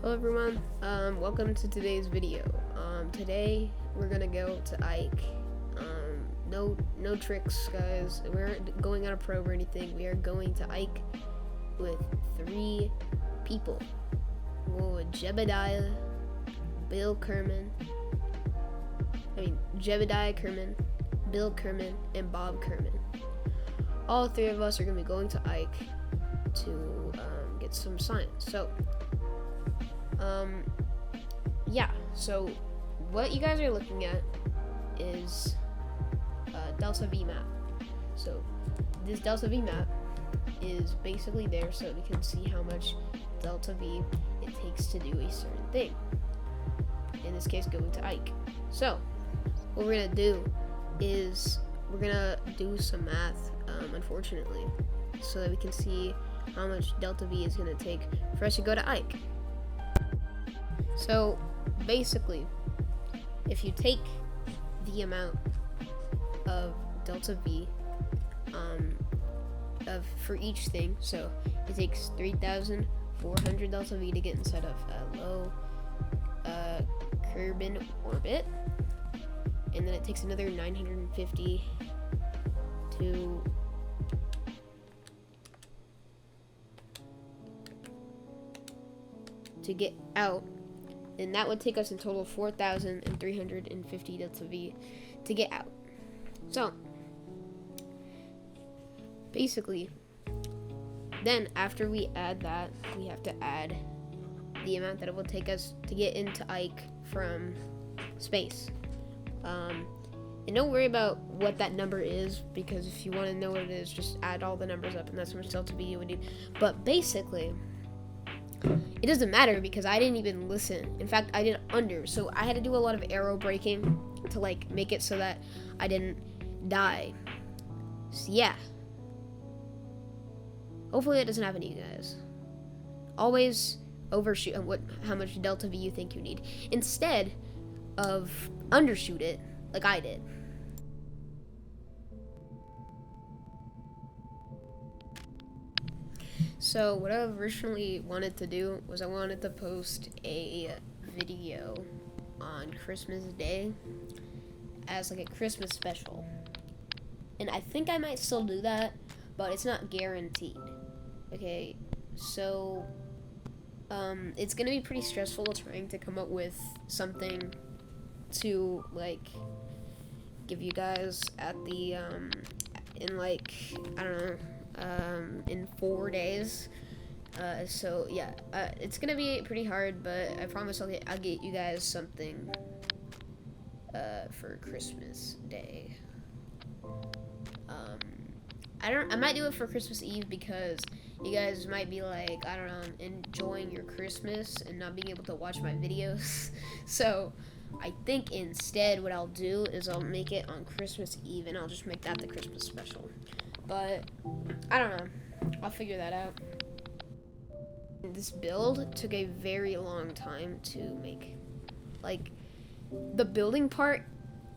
Hello everyone, welcome to today's video. Today we're gonna go to Ike. No tricks, guys. We aren't going on a probe or anything. We are going to Ike with 3 people. We'll go with Jebediah, Jebediah Kerman, Bill Kerman, and Bob Kerman. All 3 of us are gonna be going to Ike to get some science. So so what you guys are looking at is Delta V map. So this Delta V map is basically there so we can see how much Delta V it takes to do a certain thing. In this case, going to Ike. So what we're gonna do is we're gonna do some math, unfortunately, so that we can see how much Delta V is gonna take for us to go to Ike. So basically, if you take the amount of Delta V for each thing, so it takes 3,400 Delta V to get inside of a low Kerbin orbit, and then it takes another 950 to get out, and that would take us in total 4,350 Delta V to get out. So basically, then after we add that, we have to add the amount that it will take us to get into Ike from space. And don't worry about what that number is, because if you want to know what it is, just add all the numbers up, and that's how much Delta V you would need. But basically, it doesn't matter because I didn't even listen. In fact, I did under, so I had to do a lot of arrow braking to make it so that I didn't die. So yeah. Hopefully that doesn't happen to you guys. Always overshoot how much Delta V you think you need, instead of undershoot it like I did. So what I originally wanted to do was I wanted to post a video on Christmas Day as a Christmas special. And I think I might still do that, but it's not guaranteed. Okay, so it's gonna be pretty stressful trying to come up with something to give you guys at the in 4 days. So yeah, it's gonna be pretty hard, but I promise I'll get you guys something for Christmas Day. I might do it for Christmas Eve because you guys might be enjoying your Christmas and not being able to watch my videos. So I think instead what I'll do is I'll make it on Christmas Eve, and I'll just make that the Christmas special. But I don't know. I'll figure that out. This build took a very long time to make. The building part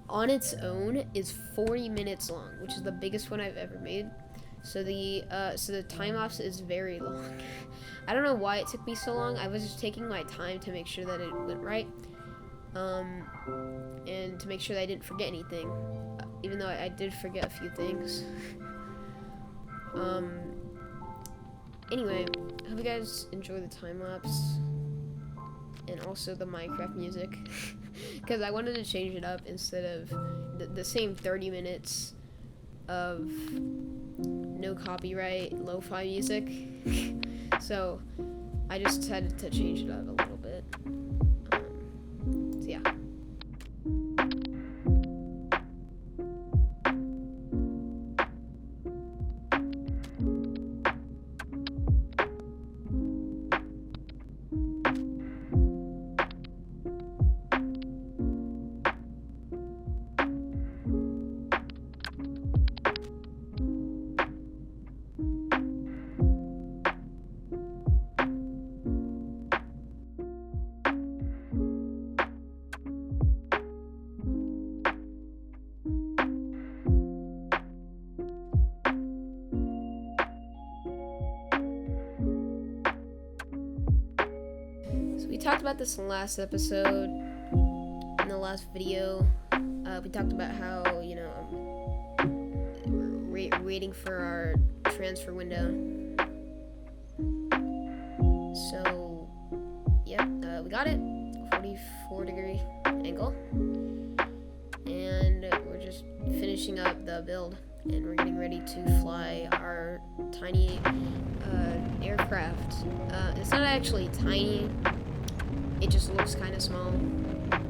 on its own is 40 minutes long, which is the biggest one I've ever made. So the time lapse is very long. I don't know why it took me so long. I was just taking my time to make sure that it went right, and to make sure that I didn't forget anything, even though I did forget a few things. Anyway, I hope you guys enjoy the time lapse and also the Minecraft music, because I wanted to change it up instead of the same 30 minutes of no copyright lo-fi music. So I just decided to change it up a little bit. So yeah. we talked about this in the last episode, in the last video. We talked about how, you know, we're waiting for our transfer window. So, yep, we got it. 44-degree angle. And we're just finishing up the build. And we're getting ready to fly our tiny aircraft. It's not actually tiny. It just looks kind of small,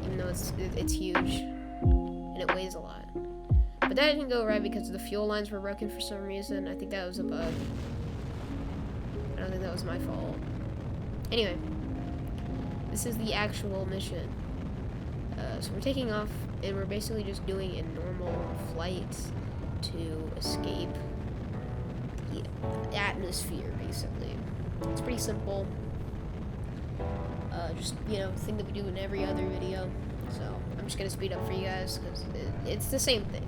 even though it's huge and it weighs a lot. But that didn't go right because the fuel lines were broken for some reason. I think that was a bug. I don't think that was my fault. Anyway, this is the actual mission. So we're taking off, and we're basically just doing a normal flight to escape the atmosphere, basically. It's pretty simple. Just, you know, thing that we do in every other video. So I'm just gonna speed up for you guys because it's the same thing.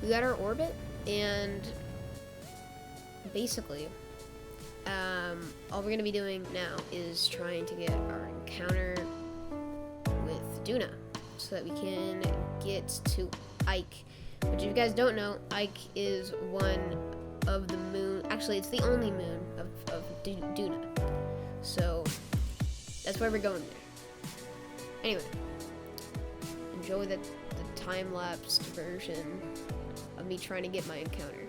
We got our orbit, and basically, all we're gonna be doing now is trying to get our encounter with Duna, so that we can get to Ike. Which, if you guys don't know, Ike is one of the moon. Actually, it's the only moon of Duna. So that's why we're going there. Anyway, enjoy the time-lapsed version of me trying to get my encounter.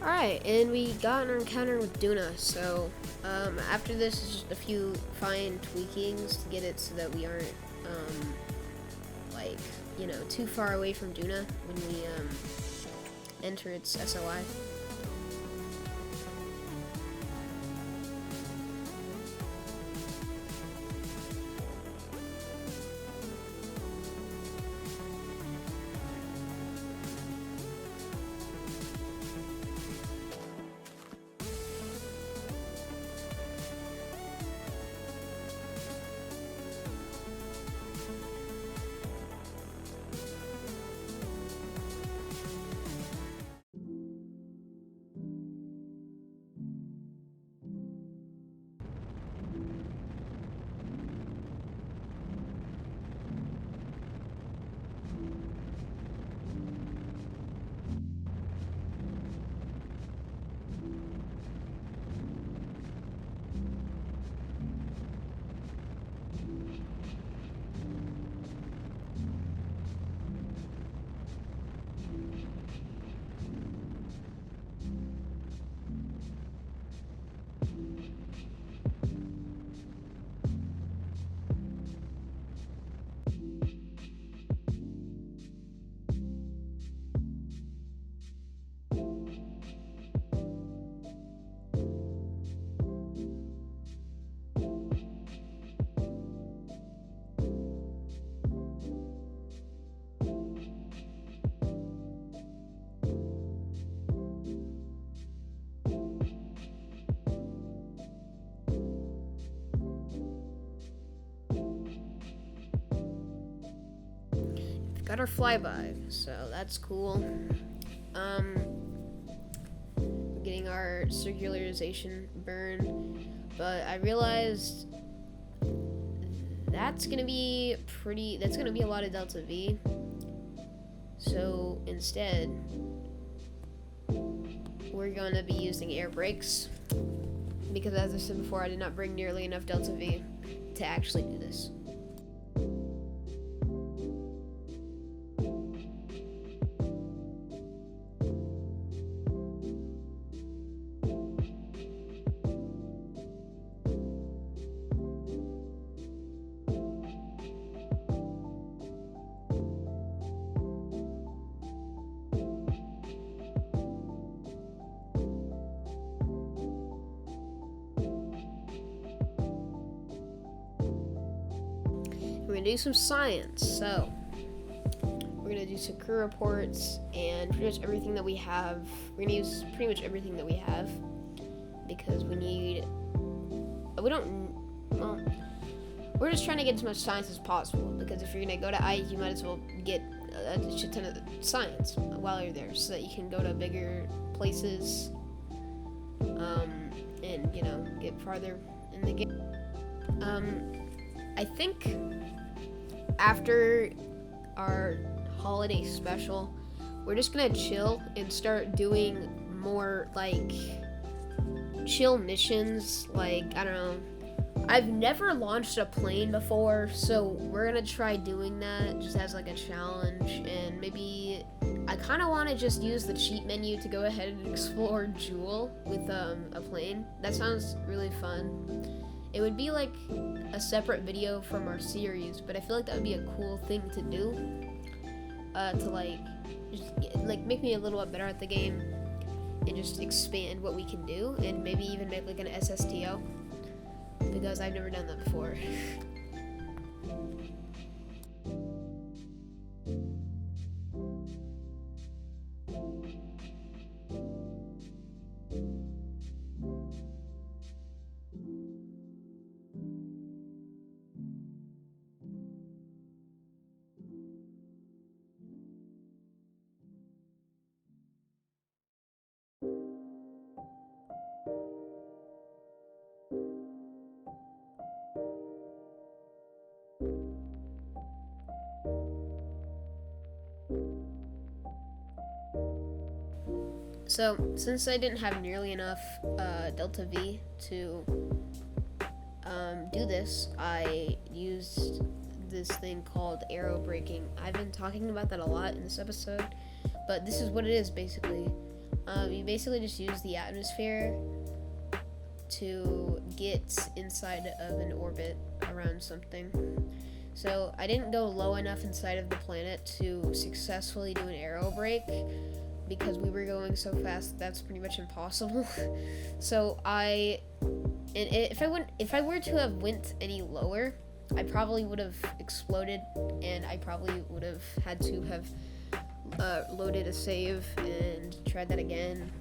Alright, and we got an encounter with Duna, so after this is just a few fine tweakings to get it so that we aren't like, you know, too far away from Duna when we enter its SOI. got our flyby, so that's cool. We're getting our circularization burn, but I realized that's gonna be a lot of delta V. So instead, we're gonna be using air brakes, because as I said before, I did not bring nearly enough delta V to actually do this. We're gonna do some science. So we're gonna do some crew reports and pretty much everything that we have. We're gonna use pretty much everything that we have because we're just trying to get as much science as possible, because if you're gonna go to Ike, you might as well get a shit ton of science while you're there, so that you can go to bigger places, and get farther in the game. I think after our holiday special, we're just gonna chill and start doing more like chill missions. Like, I don't know, I've never launched a plane before, so we're gonna try doing that just as like a challenge. And maybe I kind of want to just use the cheat menu to go ahead and explore Jewel with a plane. That sounds really fun. It would be like a separate video from our series, but I feel like that would be a cool thing to do, to just make me a little bit better at the game and just expand what we can do, and maybe even make like an SSTO, because I've never done that before. So, since I didn't have nearly enough delta V to do this, I used this thing called aero braking. I've been talking about that a lot in this episode, but this is what it is basically. You basically just use the atmosphere to get inside of an orbit around something. So I didn't go low enough inside of the planet to successfully do an aero brake, because we were going so fast that's pretty much impossible. So if I were to have went any lower, I probably would have exploded, and I probably would have had to have loaded a save and tried that again.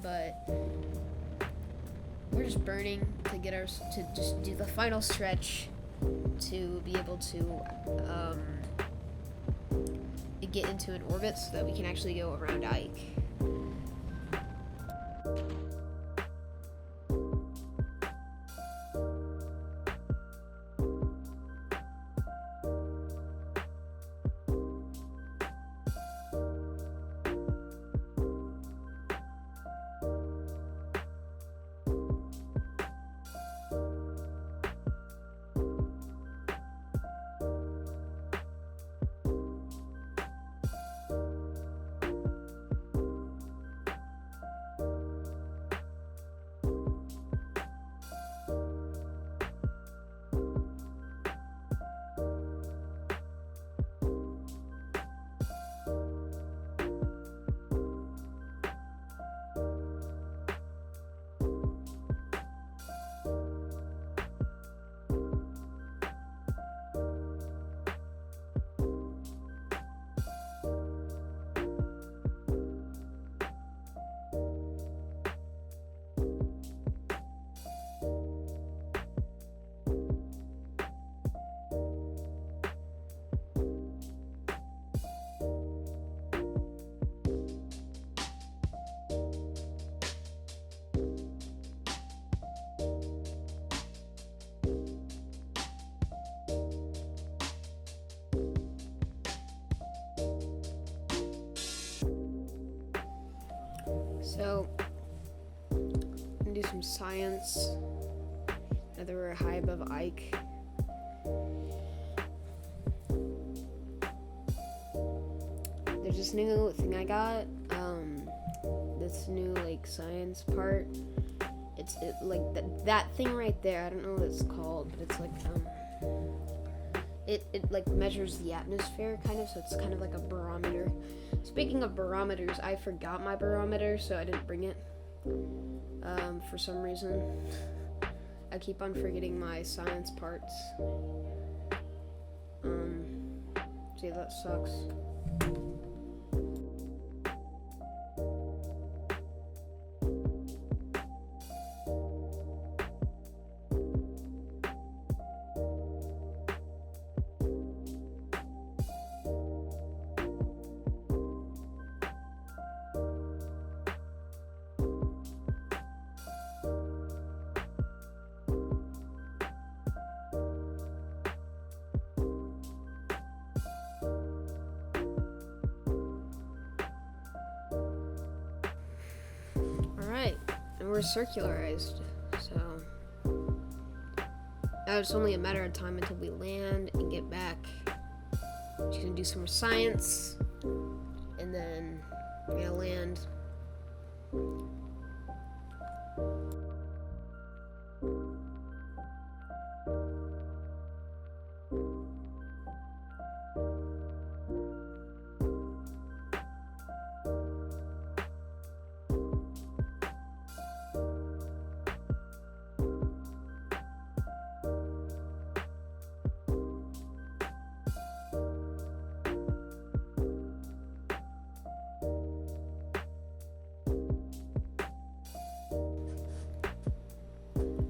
But we're just burning to just do the final stretch to be able to get into an orbit so that we can actually go around Ike. So, I'm gonna do some science. Now that we're high above Ike. There's this new thing I got. This new like science part. It's like that thing right there. I don't know what it's called, but it's like it like measures the atmosphere kind of, so it's kind of like a barometer. Speaking of barometers, I forgot my barometer, so I didn't bring it. For some reason, I keep on forgetting my science parts. See, that sucks. Alright, and we're circularized, so now it's only a matter of time until we land and get back. Just gonna do some more science, and then we're gonna land.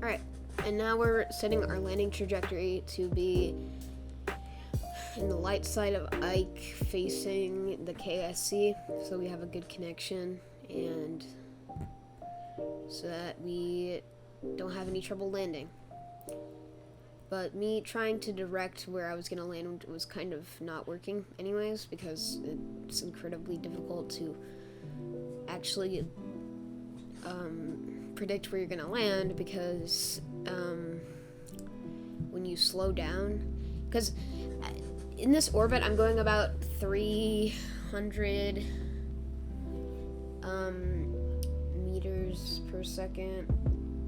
Alright, and now we're setting our landing trajectory to be in the light side of Ike facing the KSC, so we have a good connection and so that we don't have any trouble landing. But me trying to direct where I was going to land was kind of not working anyways, because it's incredibly difficult to actually predict where you're gonna land, because when you slow down, because in this orbit I'm going about 300 meters per second,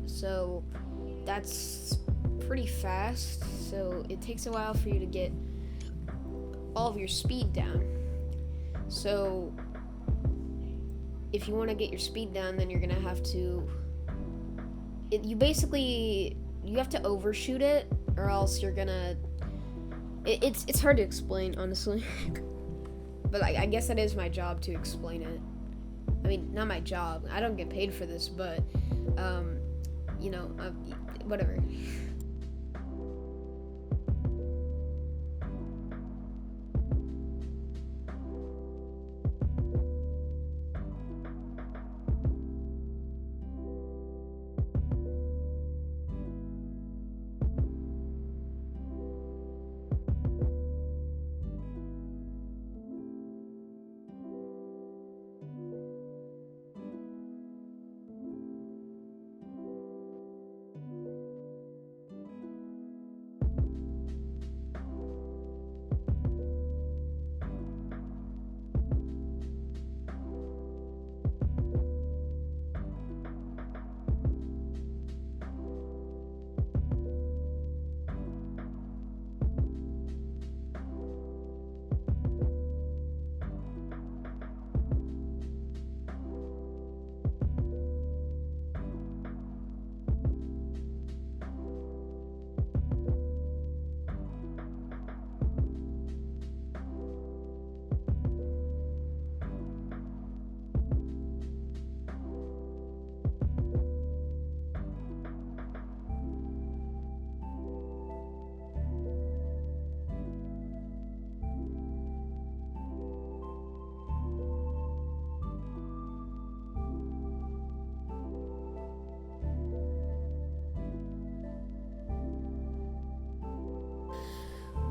so that's pretty fast, so it takes a while for you to get all of your speed down. So if you want to get your speed down, then you're gonna have to you have to overshoot it, or else you're gonna it's hard to explain, honestly. But I guess that is my job to explain it. I mean, not my job, I don't get paid for this, but whatever.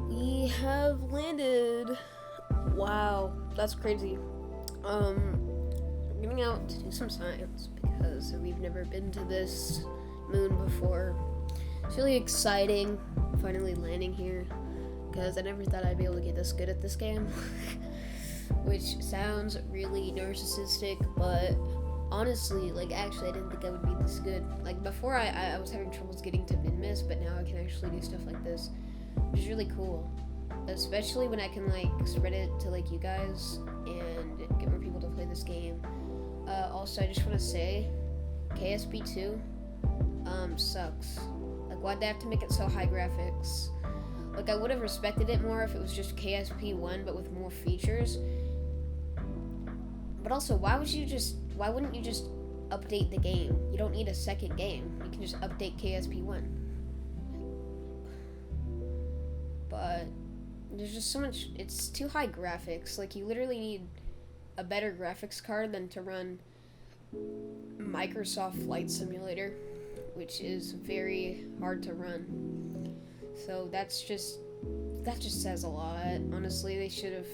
We have landed. Wow, that's crazy. getting out to do some science because we've never been to this moon before. It's really exciting finally landing here because I never thought I'd be able to get this good at this game. Which sounds really narcissistic, but honestly, like, actually, I didn't think I would be this good. Like, before, I was having troubles getting to min-miss, but now I can actually do stuff like this, which is really cool. Especially when I can, like, spread it to, like, you guys and get more people to play this game. Also, I just want to say, KSP2, sucks. Like, why'd they have to make it so high graphics? Like, I would have respected it more if it was just KSP1, but with more features. But also, why wouldn't you just update the game? You don't need a second game. You can just update KSP1. But there's just so much, it's too high graphics. Like, you literally need a better graphics card than to run Microsoft Flight Simulator, which is very hard to run. So that just says a lot. Honestly, they should have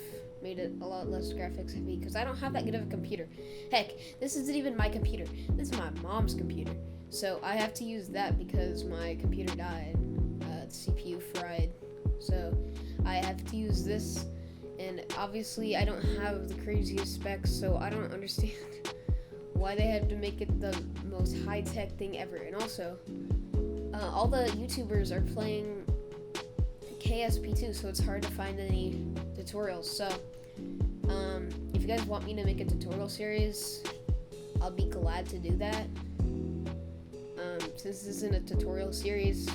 made it a lot less graphics heavy, because I don't have that good of a computer. Heck, this isn't even my computer. This is my mom's computer. So I have to use that because my computer died. The CPU fried. So I have to use this, and obviously I don't have the craziest specs, so I don't understand why they had to make it the most high-tech thing ever. And also, all the YouTubers are playing KSP2, so it's hard to find any tutorials. So, if you guys want me to make a tutorial series, I'll be glad to do that. Since this isn't a tutorial series,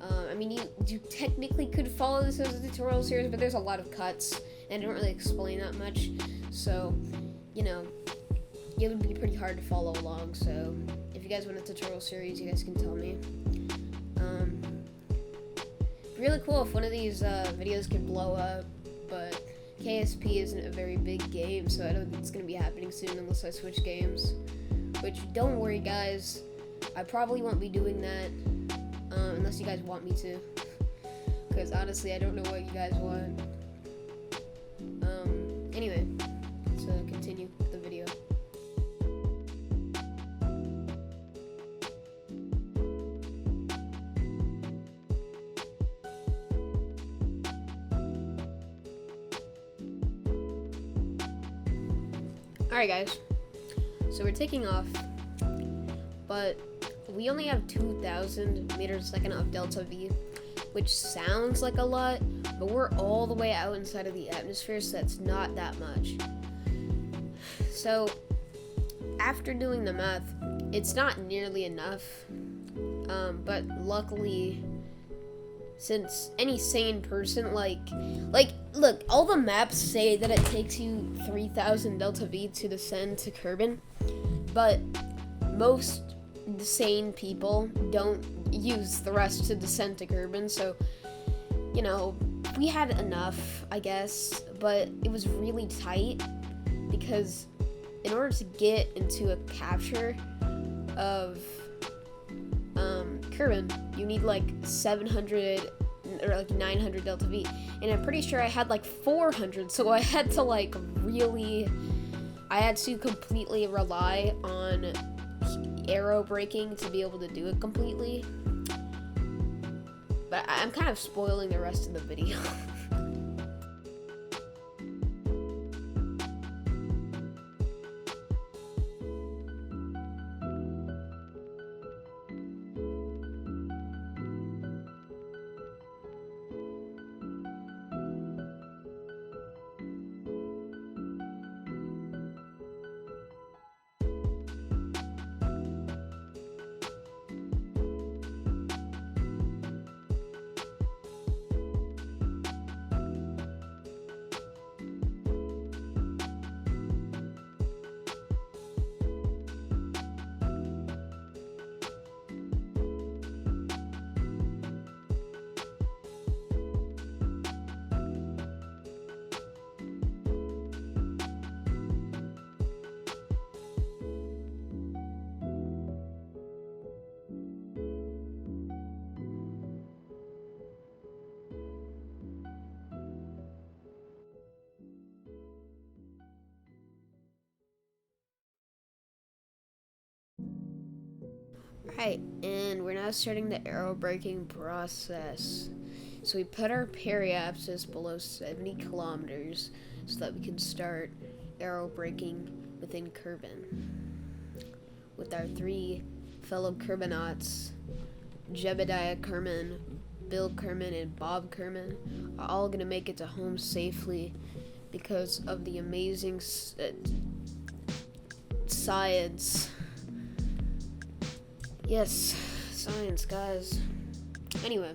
I mean, you technically could follow this as a tutorial series, but there's a lot of cuts, and I don't really explain that much, so, you know, it would be pretty hard to follow along. So if you guys want a tutorial series, you guys can tell me. Really cool if one of these videos could blow up, but KSP isn't a very big game, so I don't think it's going to be happening soon unless I switch games. Which, don't worry guys, I probably won't be doing that unless you guys want me to, because honestly I don't know what you guys want. Anyway, let's continue the video. Alright guys, so we're taking off, but we only have 2,000 meters a second of delta V, which sounds like a lot, but we're all the way out inside of the atmosphere, so that's not that much. So after doing the math, it's not nearly enough, but luckily, since any sane person, like, look, all the maps say that it takes you 3,000 delta V to descend to Kerbin, but most sane people don't use thrust to descend to Kerbin, so, you know, we had enough, I guess, but it was really tight, because in order to get into a capture of Kerbin, you need like 700 or like 900 delta V, and I'm pretty sure I had like 400, so I had to completely rely on aero braking to be able to do it completely. But I'm kind of spoiling the rest of the video. Right, and we're now starting the arrow breaking process. So we put our periapsis below 70 kilometers so that we can start arrow breaking within Kerbin. With our 3 fellow Kerbinauts, Jebediah Kerman, Bill Kerman, and Bob Kerman, are all going to make it to home safely because of the amazing science. Yes, science, guys. Anyway,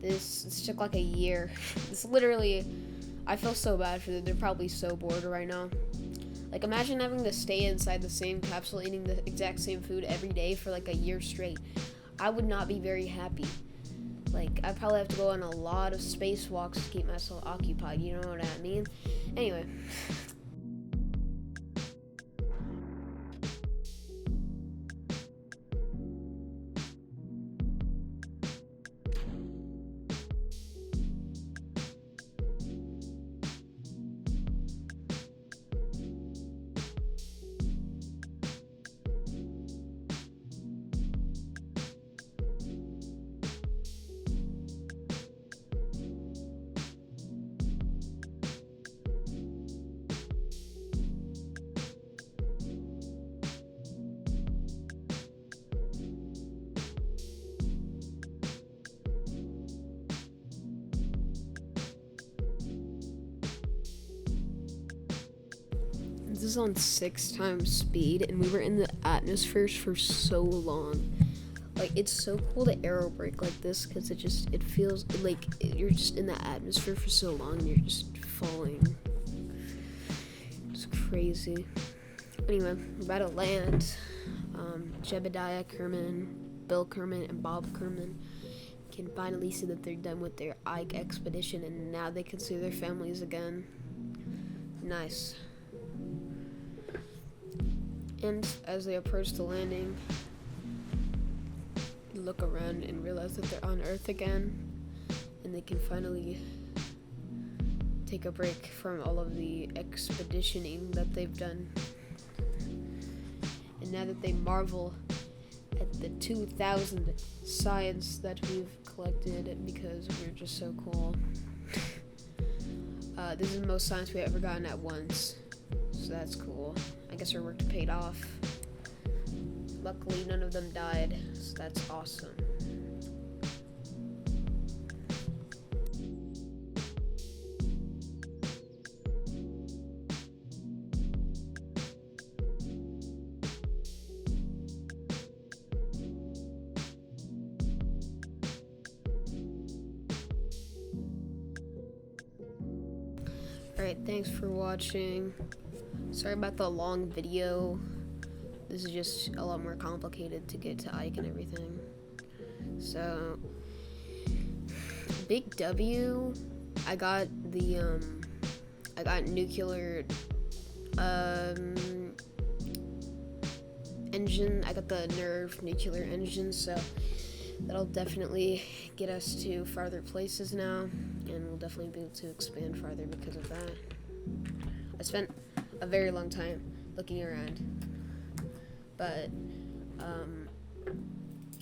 this took like a year. This literally, I feel so bad for them. They're probably so bored right now. Like, imagine having to stay inside the same capsule eating the exact same food every day for like a year straight. I would not be very happy. Like, I'd probably have to go on a lot of spacewalks to keep myself occupied, you know what I mean? Anyway. This is on 6 times speed, and we were in the atmosphere for so long. Like, it's so cool to arrow break like this because it feels like you're just in the atmosphere for so long and you're just falling. It's crazy. Anyway, we're about to land. Jebediah Kerman, Bill Kerman, and Bob Kerman can finally see that they're done with their Ike expedition and now they can see their families again. Nice. And as they approach the landing, look around and realize that they're on Earth again, and they can finally take a break from all of the expeditioning that they've done. And now that they marvel at the 2,000 science that we've collected because we're just so cool. This is the most science we've ever gotten at once, so that's cool. I guess our work paid off. Luckily, none of them died, so that's awesome. Alright, thanks for watching. Sorry about the long video. This is just a lot more complicated to get to Ike and everything. So, Big W, I got the, I got nuclear, engine. I got the Nerve nuclear engine, so that'll definitely get us to farther places now, and we'll definitely be able to expand farther because of that. I spent a very long time looking around, but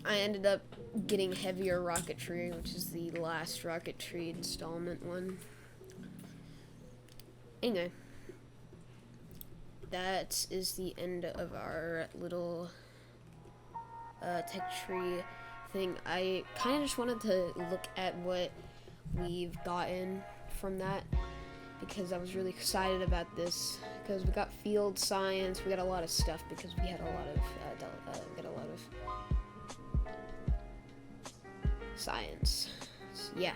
I ended up getting heavier rocketry, which is the last rocketry installment one. Anyway, that is the end of our little tech tree thing. I kind of just wanted to look at what we've gotten from that because I was really excited about this because we got field science, we got a lot of stuff because we had a lot of science. So, yeah.